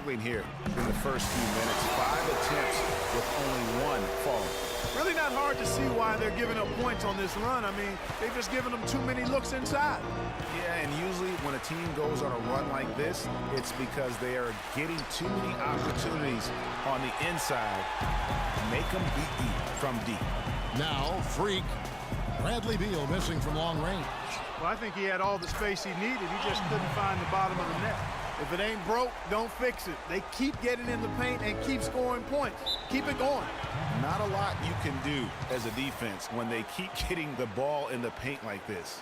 struggling here in the first few minutes. 5 attempts with only 1 fall. Really not hard to see why they're giving up points on this run. I mean, they've just given them too many looks inside. Yeah, and usually when a team goes on a run like this, it's because they are getting too many opportunities on the inside. Make them beat you from deep. Now, Freak. Bradley Beal missing from long range. Well, I think he had all the space he needed. He just couldn't find the bottom of the net. If it ain't broke, don't fix it. They keep getting in the paint and keep scoring points. Keep it going. Not a lot you can do as a defense when they keep getting the ball in the paint like this.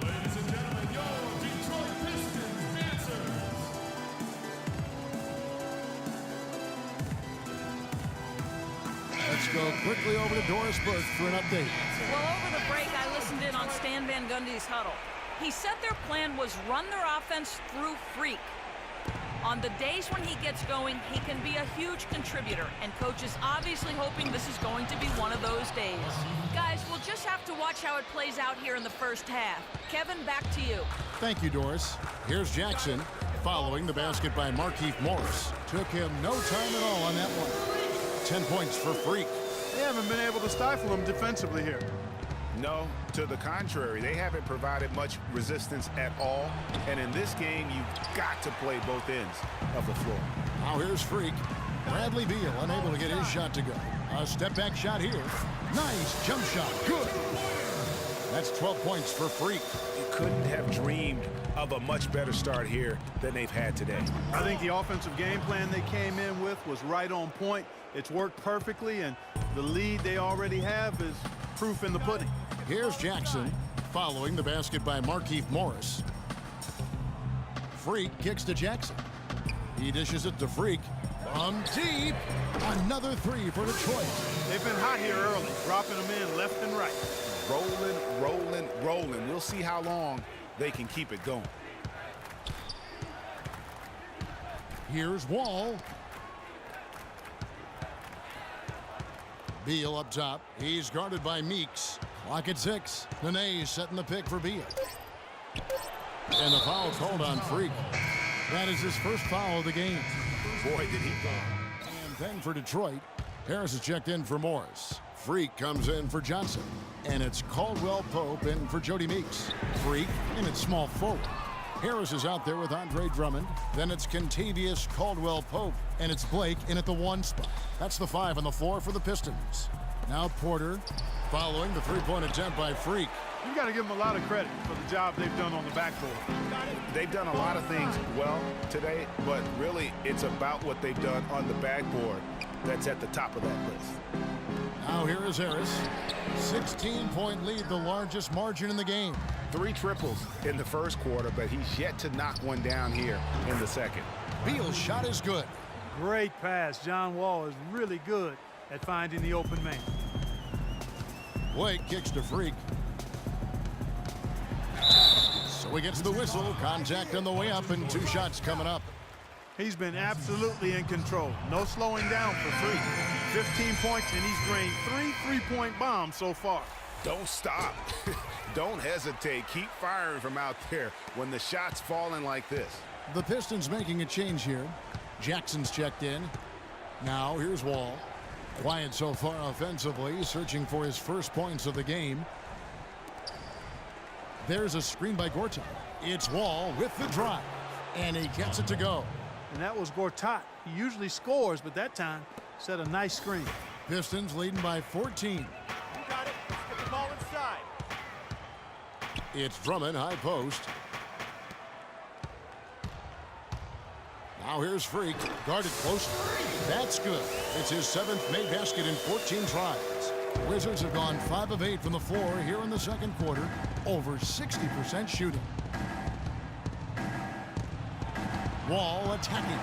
Ladies and gentlemen, your Detroit Pistons dancers. Let's go quickly over to Doris Burke for an update. Well, over the break, I listened in on Stan Van Gundy's huddle. He said their plan was run their offense through Freak. On the days when he gets going, he can be a huge contributor, and coach is obviously hoping this is going to be one of those days. Guys, we'll just have to watch how it plays out here in the first half. Kevin, back to you. Thank you, Doris. Here's Jackson following the basket by Markieff Morris. Took him no time at all on that one. 10 points for Freak. They haven't been able to stifle him defensively here. No, to the contrary, they haven't provided much resistance at all. And in this game, you've got to play both ends of the floor. Now here's Freak. Bradley Beal unable to get his shot to go. A step-back shot here. Nice jump shot. Good. That's 12 points for Freak. You couldn't have dreamed of a much better start here than they've had today. I think the offensive game plan they came in with was right on point. It's worked perfectly, and the lead they already have is proof in the pudding. Here's Jackson following the basket by Markieff Morris. Freak kicks to Jackson. He dishes it to Freak. From deep. Another 3 for Detroit. They've been hot here early, dropping them in left and right. Rolling, rolling, rolling. We'll see how long they can keep it going. Here's Wall. Beal up top. He's guarded by Meeks. Clock at 6. Nene setting the pick for Beal. And the foul called on Freak. That is his first foul of the game. Boy, did he go. And then for Detroit, Harris is checked in for Morris. Freak comes in for Johnson. And it's Caldwell Pope in for Jody Meeks. Freak, and it's small forward. Harris is out there with Andre Drummond. Then it's Kentavious Caldwell Pope. And it's Blake in at the 1 spot. That's the 5 on the floor for the Pistons. Now Porter following the three-point attempt by Freak. You got to give them a lot of credit for the job they've done on the backboard. They've done a lot of things well today, but really it's about what they've done on the backboard that's at the top of that list. Now here is Harris. 16-point lead, the largest margin in the game. 3 triples in the first quarter, but he's yet to knock one down here in the second. Beal's shot is good. Great pass. John Wall is really good at finding the open man. Blake kicks to Freak. So he gets the whistle. Contact on the way up and 2 shots coming up. He's been absolutely in control. No slowing down for Freak. 15 points, and he's drained 3 3-point bombs so far. Don't stop. Don't hesitate. Keep firing from out there when the shot's falling like this. The Pistons making a change here. Jackson's checked in. Now here's Wall. Quiet so far offensively, searching for his first points of the game. There's a screen by Gortat. It's Wall with the drive, and he gets it to go. And that was Gortat. He usually scores, but that time set a nice screen. Pistons leading by 14. You got it. Let's get the ball inside. It's Drummond, high post. Now here's Freak, guarded closely. That's good. It's his 7th made basket in 14 tries. Wizards have gone 5 of 8 from the floor here in the second quarter, over 60% shooting. Wall attacking.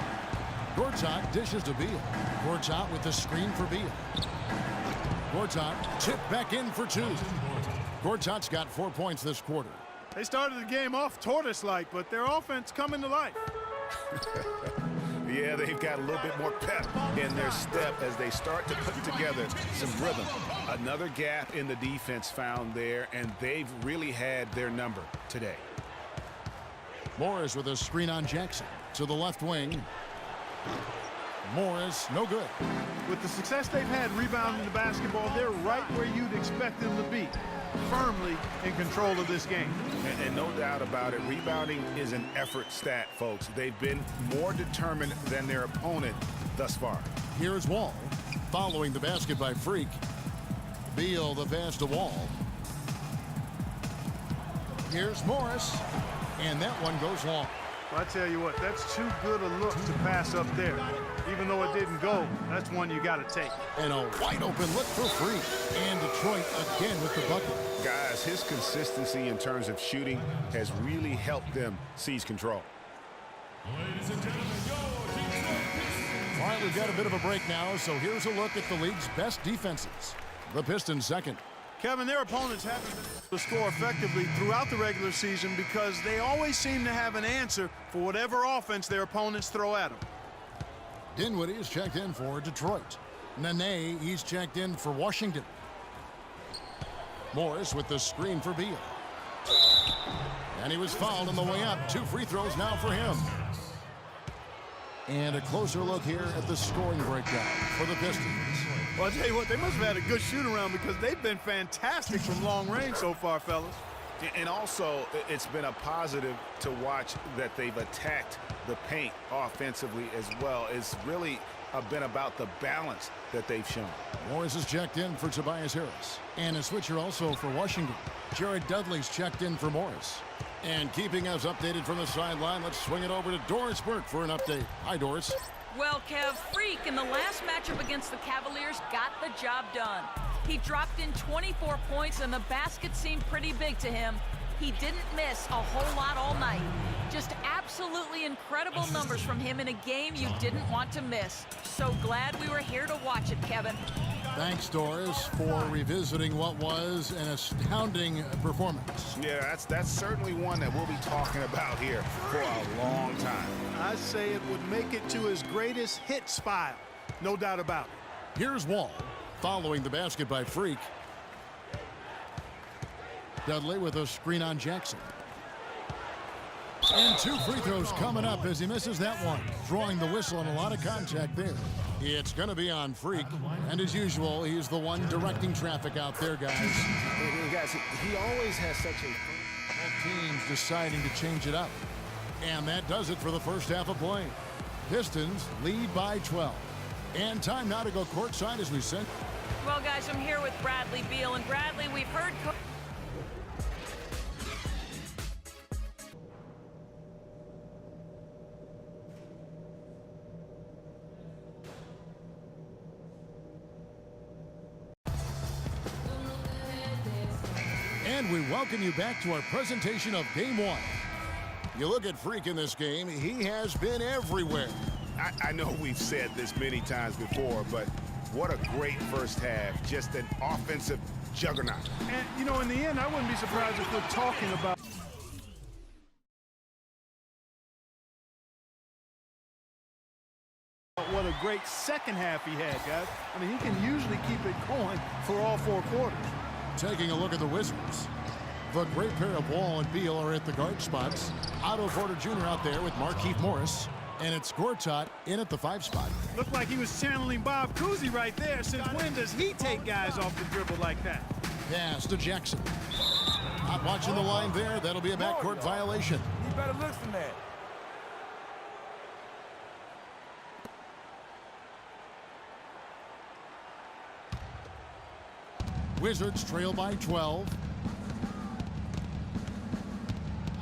Gortat dishes to Beal. Gortat with the screen for Beal. Gortat tipped back in for 2. Gortat's got 4 points this quarter. They started the game off tortoise-like, but their offense coming to life. Yeah, they've got a little bit more pep in their step as they start to put together some rhythm. Another gap in the defense found there, and they've really had their number today. Morris with a screen on Jackson. To the left wing. Morris, no good. With the success they've had rebounding the basketball, they're right where you'd expect them to be, firmly in control of this game. And no doubt about it, rebounding is an effort stat, folks. They've been more determined than their opponent thus far. Here's Wall. Following the basket by Freak. Beal the pass to Wall. Here's Morris. And that one goes long. Well, I tell you what, that's too good a look to pass up there. Even though it didn't go, that's one you got to take. And a wide open look for Freak. And Detroit again with the bucket. Guys, his consistency in terms of shooting has really helped them seize control. Ladies and gentlemen, your Detroit Pistons. All right, we've got a bit of a break now, so here's a look at the league's best defenses. The Pistons second. Kevin, their opponents haven't been able to score effectively throughout the regular season because they always seem to have an answer for whatever offense their opponents throw at them. Dinwiddie is checked in for Detroit. Nene, he's checked in for Washington. Morris with the screen for Beal. And he was fouled on the way up. 2 free throws now for him. And a closer look here at the scoring breakdown for the Pistons. Well, I'll tell you what, they must have had a good shoot-around because they've been fantastic from long range so far, fellas. And also, it's been a positive to watch that they've attacked the paint offensively as well. It's really been about the balance that they've shown. Morris is checked in for Tobias Harris. And a switcher also for Washington. Jared Dudley's checked in for Morris. And keeping us updated from the sideline, let's swing it over to Doris Burke for an update. Hi, Doris. Well, Kev, Freak in the last matchup against the Cavaliers got the job done. He dropped in 24 points and the basket seemed pretty big to him. He didn't miss a whole lot all night. Just absolutely incredible numbers from him in a game you didn't want to miss. So glad we were here to watch it, Kevin. Thanks, Doris, for revisiting what was an astounding performance. Yeah, that's certainly one that we'll be talking about here for a long time. I'd say it would make it to his greatest hit spile. No doubt about it. Here's Wall, following the basket by Freak. Dudley with a screen on Jackson. And 2 free throws coming up as he misses that one. Drawing the whistle and a lot of contact there. It's going to be on Freak. And as usual, he's the one directing traffic out there, guys. Guys, he always has such a... Both teams deciding to change it up. And that does it for the first half of play. Pistons lead by 12. And time now to go courtside as we send. Well, guys, I'm here with Bradley Beal. And Bradley, we've heard... And we welcome you back to our presentation of Game 1. You look at Freak in this game, he has been everywhere. I know we've said this many times before, but what a great first half. Just an offensive juggernaut. And, you know, in the end, I wouldn't be surprised if we're talking about what a great second half he had, guys. I mean, he can usually keep it going for all 4 quarters. Taking a look at the Wizards. The great pair of Wall and Beal are at the guard spots. Otto Porter Jr. out there with Markieff Morris. And it's Gortat in at the 5 spot. Looked like he was channeling Bob Cousy right there. Since when does he take guys off the dribble like that? Pass to Jackson. Not watching the line there. That'll be a backcourt violation. You better look from that. Wizards trail by 12.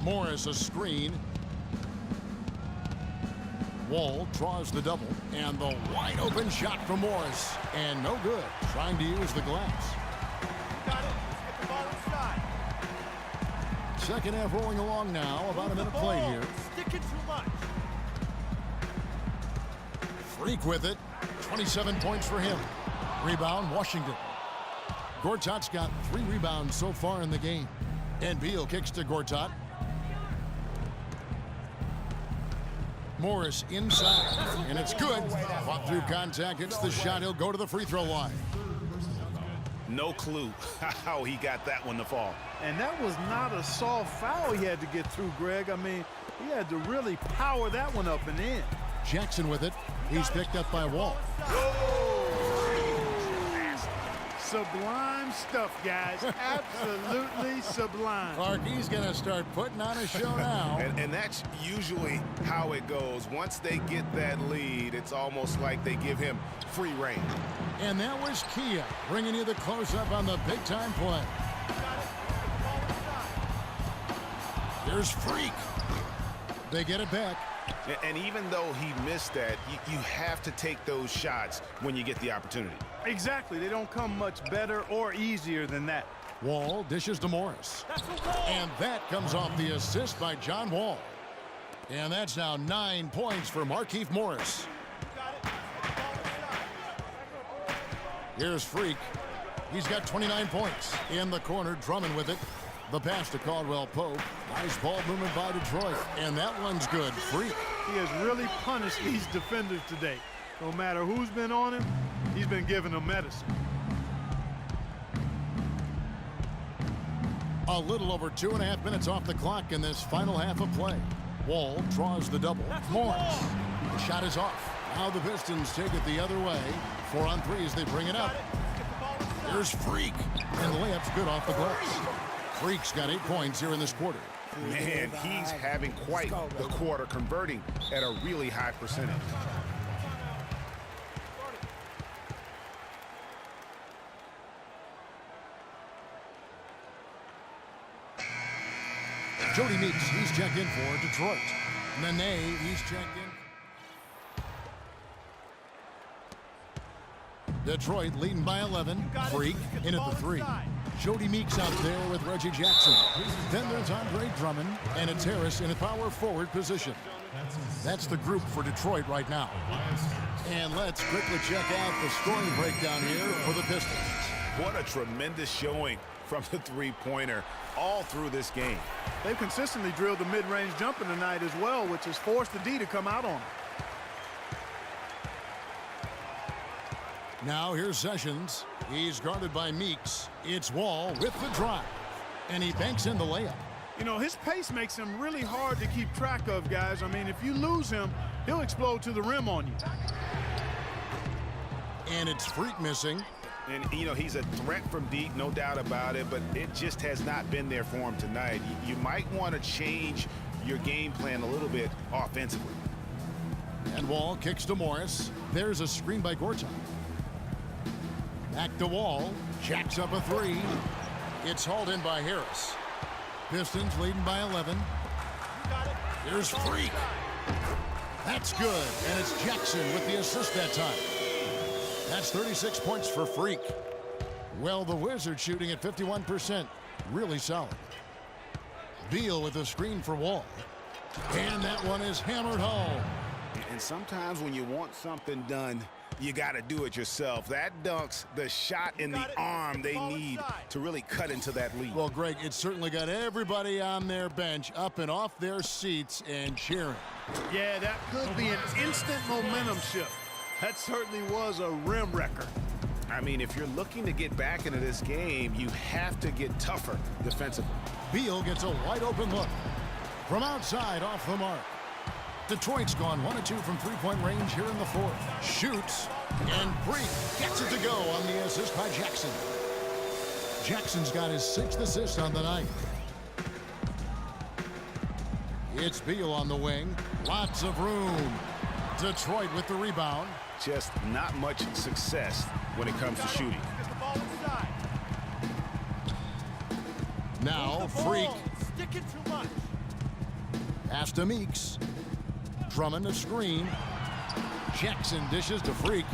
Morris a screen. Wall draws the double. And the wide open shot from Morris. And no good. Trying to use the glass. Got it. Let's get the ball inside. Second half rolling along now. About a minute play here. Sticking too much. Freak with it. 27 points for him. Rebound, Washington. Gortat's got 3 rebounds so far in the game. And Beal kicks to Gortat. Morris inside, and it's good. Fought through contact, hits the shot. He'll go to the free throw line. No clue how he got that one to fall. And that was not a soft foul he had to get through, Greg. I mean, He had to really power that one up and in. Jackson with it. He's picked up by Wall. Sublime stuff, guys. Absolutely sublime. Clark, he's going to start putting on a show now. And that's usually how it goes. Once they get that lead, it's almost like they give him free reign. And that was Kia bringing you the close-up on the big-time play. Here's Freak. They get it back. And even though he missed that, you have to take those shots when you get the opportunity. Exactly. They don't come much better or easier than that. Wall dishes to Morris. And that comes off the assist by John Wall. And that's now 9 points for Markieff Morris. Here's Freak. He's got 29 points. In the corner, Drummond with it. The pass to Caldwell Pope. Nice ball movement by Detroit. And that one's good. Freak. He has really punished these defenders today. No matter who's been on him, he's been giving them medicine. A little over 2.5 minutes off the clock in this final half of play. Wall draws the double. Morris. The shot is off. Now the Pistons take it the other way. 4 on 3 as they bring it up. Here's Freak. And the layup's good off the glass. Freak's got 8 points here in this quarter. Man, he's having quite the quarter, converting at a really high percentage. Jody Meeks, he's checked in for Detroit. Nene, he's checked in. Detroit leading by 11. Freak in at the 3. Jody Meeks out there with Reggie Jackson. Then there's Andre Drummond, and it's Harris in a power forward position. That's the group for Detroit right now. And let's quickly check out the scoring breakdown here for the Pistons. What a tremendous showing from the three-pointer all through this game. They've consistently drilled the mid-range jumper tonight as well, which has forced the D to come out on them. Now here's Sessions. He's guarded by Meeks. It's Wall with the drive. And he banks in the layup. You know, his pace makes him really hard to keep track of, guys. I mean, if you lose him, he'll explode to the rim on you. And it's Freak missing. And, you know, he's a threat from deep, no doubt about it, but it just has not been there for him tonight. You might want to change your game plan a little bit offensively. And Wall kicks to Morris. There's a screen by Gortat. Back to Wall. Jacks up a 3. It's hauled in by Harris. Pistons leading by 11. Here's Freak. That's good. And it's Jackson with the assist that time. That's 36 points for Freak. Well, the Wizards shooting at 51%. Really solid. Beal with a screen for Wall. And that one is hammered home. And sometimes when you want something done, you got to do it yourself. That dunks the shot in the arm they need to really cut into that lead. Well, Greg, it certainly got everybody on their bench up and off their seats and cheering. Yeah, that could be an instant momentum shift. That certainly was a rim wrecker. I mean, if you're looking to get back into this game, you have to get tougher defensively. Beal gets a wide open look. From outside, off the mark. Detroit's gone 1 of 2 from three-point range here in the fourth. Shoots, and Freak gets it to go on the assist by Jackson. Jackson's got his 6th assist on the night. It's Beal on the wing. Lots of room. Detroit with the rebound. Just not much success when it comes to shooting. Now, Freak. Sticking too much. Pass to Meeks. Drummond a screen. Jackson dishes to Freak.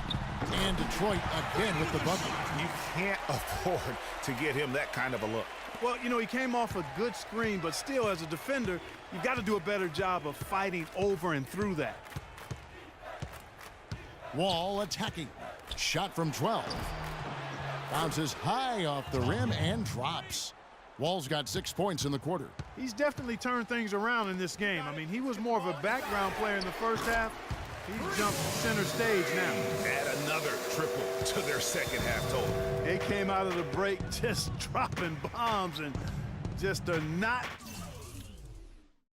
And Detroit again with the bucket. You can't afford to get him that kind of a look. Well, you know, he came off a good screen, but still, as a defender, you've got to do a better job of fighting over and through that. Wall attacking. Shot from 12. Bounces high off the rim and drops. Wall's got 6 points in the quarter. He's definitely turned things around in this game. I mean, he was more of a background player in the first half. He's jumped center stage now. Add another triple to their second half total. They came out of the break just dropping bombs and just are not